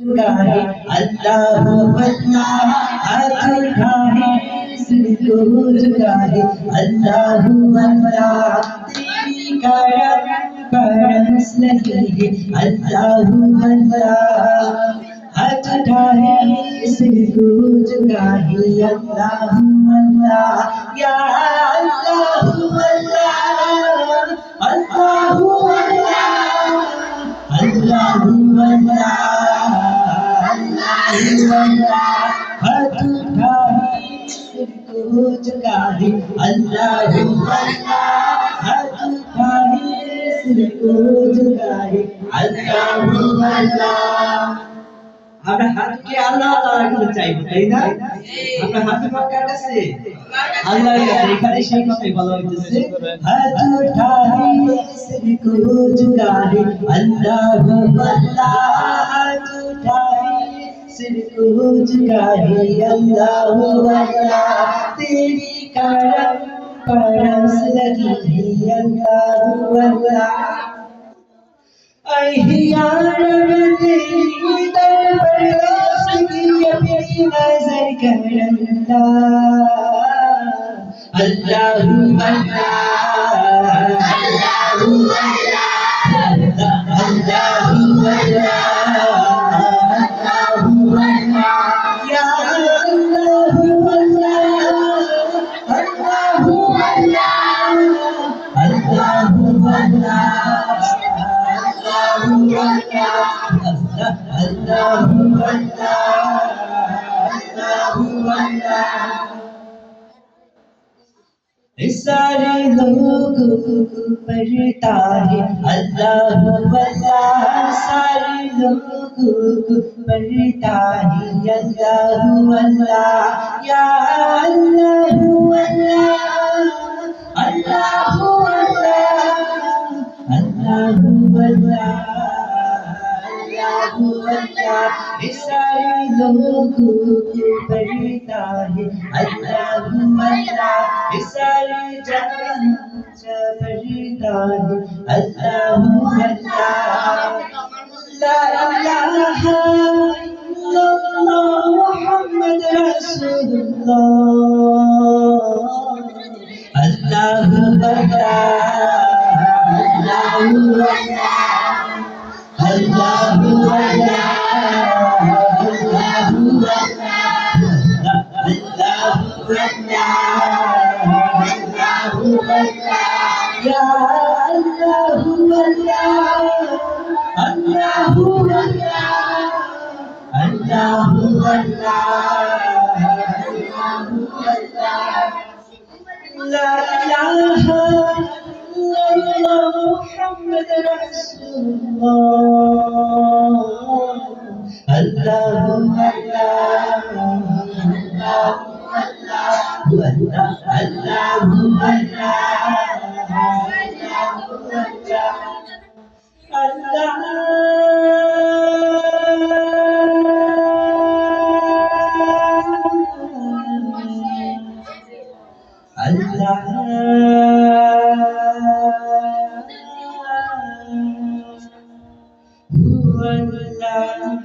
गाहे अल्लाह अल्लाह हाथ उठाए सिर को झुकाए अल्लाह अल्लाह तेरी करम लगी है अल्लाह अल्लाह हाथ उठाए सिर को झुकाए अल्लाह अल्लाह या अल्लाह अल्लाह अल्लाह अल्लाह अल्लाह हाथ उठाए सिर को झुकाए अल्लाह हाथ उठाए सिर को झुकाए अल्लाह अल्लाह আমরা হাতকে আল্লাহ তাআলার কাছে চাইব তাই না আমরা হাত কার কাছে আল্লাহর কাছে এখানে সেই কথাই বলা হইতেছে হাত উঠায়ে সির কো ঝুকায়ে আল্লাহ আল্লাহ হাত উঠায়ে सिर को झुकाए अल्लाह अल्लाह तेरी करम लगी है अल्लाह अल्लाह यार तेरी दरबार की अपनी नजर कर अल्लाह अल्लाह अल्लाह सारे लोगों को पढ़ता है अल्लाह अल्लाह सारे लोगों को पढ़ता है अल्लाह अल्लाह या अल्लाह अल्लाह अल्लाह अल्लाह अल्लाह सारे लोगों को पढ़ता है अल्लाह अल्लाह सारे जहां पढ़ता है अल्लाह अल्लाह ला इलाहा इल्लल्लाह मुहम्मद रसूलुल्लाह अल्लाह अल्लाह अल्लाह या अल्लाह अल्लाह अल्लाह ला इलाहा इल्लल्लाह मुहम्मद रसूलुल्लाह अल्लाह Allah